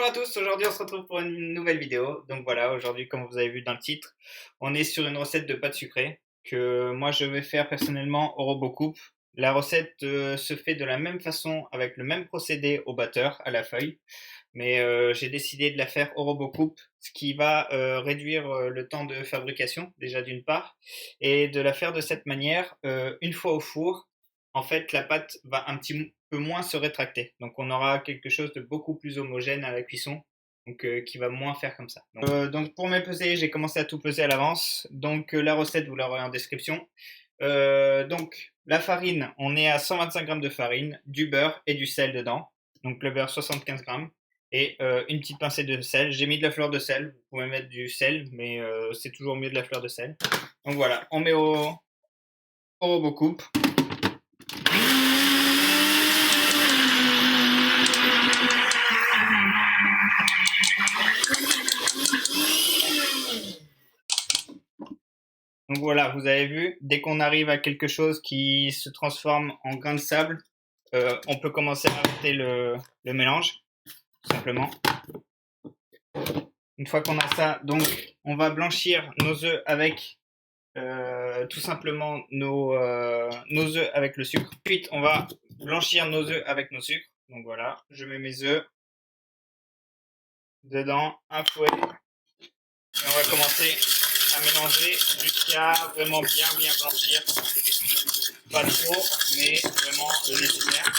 Bonjour à tous, aujourd'hui on se retrouve pour une nouvelle vidéo. Donc voilà, aujourd'hui comme vous avez vu dans le titre, on est sur une recette de pâtes sucrées que moi je vais faire personnellement au robot coupe. La recette se fait de la même façon avec le même procédé au batteur, à la feuille, mais j'ai décidé de la faire au robot coupe, ce qui va réduire le temps de fabrication déjà d'une part, et de la faire de cette manière, une fois au four, en fait la pâte va un petit peu moins se rétracter. Donc on aura quelque chose de beaucoup plus homogène à la cuisson, donc qui va moins faire comme ça. Donc pour mes peser, j'ai commencé à tout peser à l'avance. Donc la recette, vous l'aurez en description. Donc la farine, on est à 125 grammes de farine, du beurre et du sel dedans. Donc le beurre 75 grammes et une petite pincée de sel. J'ai mis de la fleur de sel, vous pouvez mettre du sel, mais c'est toujours mieux de la fleur de sel. Donc voilà, on met au robot coupe. Donc voilà, vous avez vu, dès qu'on arrive à quelque chose qui se transforme en grain de sable, on peut commencer à arrêter le mélange, tout simplement. Une fois qu'on a ça, donc on va blanchir nos œufs avec tout simplement nos œufs avec le sucre. Ensuite, on va blanchir nos œufs avec nos sucres. Donc voilà, je mets mes œufs dedans, un fouet, et on va commencer à mélanger jusqu'à vraiment bien blanchir. Pas trop, mais vraiment le nécessaire.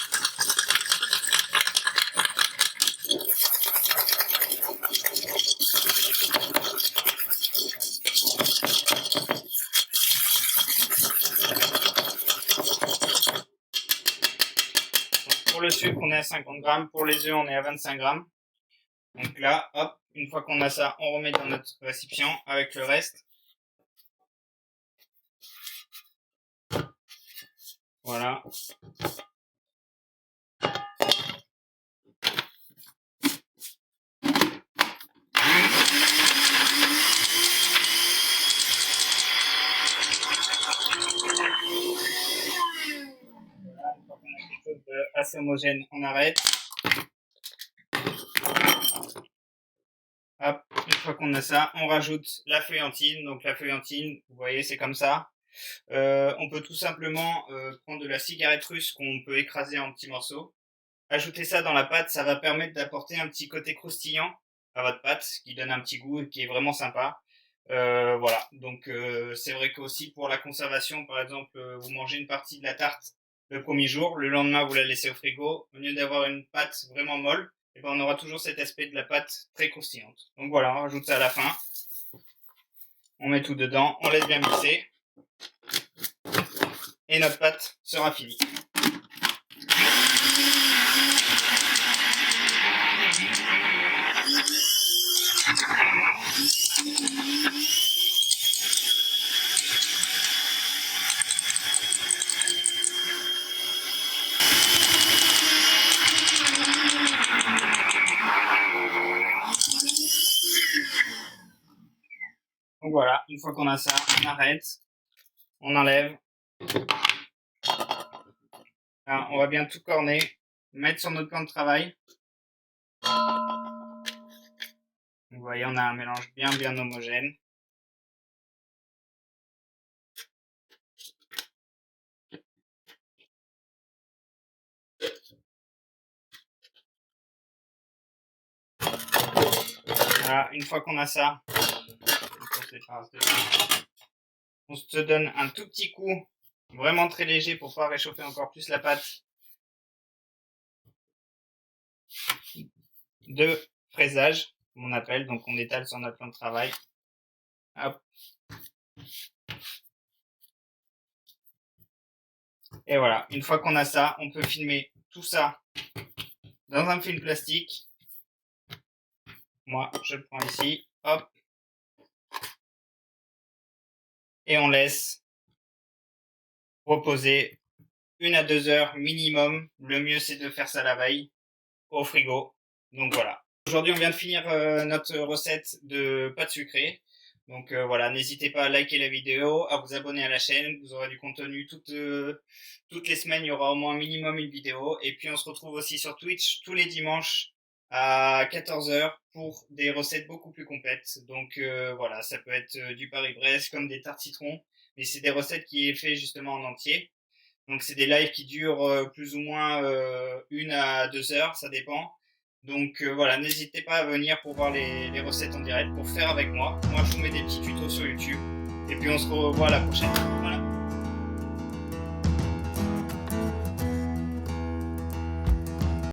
Pour le sucre, on est à 50 grammes. Pour les œufs, on est à 25 grammes. Donc là, hop, une fois qu'on a ça, on remet dans notre récipient avec le reste. Voilà. Assez homogène, on arrête. Hop, une fois qu'on a ça, on rajoute la feuillantine. Donc la feuillantine, vous voyez, c'est comme ça. On peut tout simplement prendre de la cigarette russe qu'on peut écraser en petits morceaux. Ajouter ça dans la pâte, ça va permettre d'apporter un petit côté croustillant à votre pâte, qui donne un petit goût et qui est vraiment sympa. Voilà, donc c'est vrai qu'aussi pour la conservation, par exemple, vous mangez une partie de la tarte le premier jour, le lendemain vous la laissez au frigo, au lieu d'avoir une pâte vraiment molle, et ben on aura toujours cet aspect de la pâte très croustillante. Donc voilà, on rajoute ça à la fin, on met tout dedans, on laisse bien mixer, et notre pâte sera finie. Donc voilà, une fois qu'on a ça, on arrête, on enlève. Alors, on va bien tout corner, mettre sur notre plan de travail. Vous voyez, on a un mélange bien homogène. Voilà, une fois qu'on a ça, on se donne un tout petit coup, vraiment très léger pour pas réchauffer encore plus la pâte, de fraisage, comme on appelle. Donc on étale sur notre plan de travail. Hop. Et voilà, une fois qu'on a ça, on peut filmer tout ça dans un film plastique. Moi, je le prends ici, hop. Et on laisse reposer 1 à 2 heures minimum. Le mieux, c'est de faire ça la veille au frigo. Donc voilà. Aujourd'hui, on vient de finir notre recette de pâtes sucrées. Donc voilà, n'hésitez pas à liker la vidéo, à vous abonner à la chaîne. Vous aurez du contenu toutes les semaines. Il y aura au moins un minimum une vidéo. Et puis, on se retrouve aussi sur Twitch tous les dimanches à 14 h pour des recettes beaucoup plus complètes. Donc voilà, ça peut être du Paris-Brest comme des tartes citron, mais c'est des recettes qui est fait justement en entier. Donc c'est des lives qui durent plus ou moins 1 à 2 heures, ça dépend. Donc voilà, n'hésitez pas à venir pour voir les recettes en direct, pour faire avec moi. Moi, je vous mets des petits tutos sur YouTube. Et puis on se revoit à la prochaine. Voilà.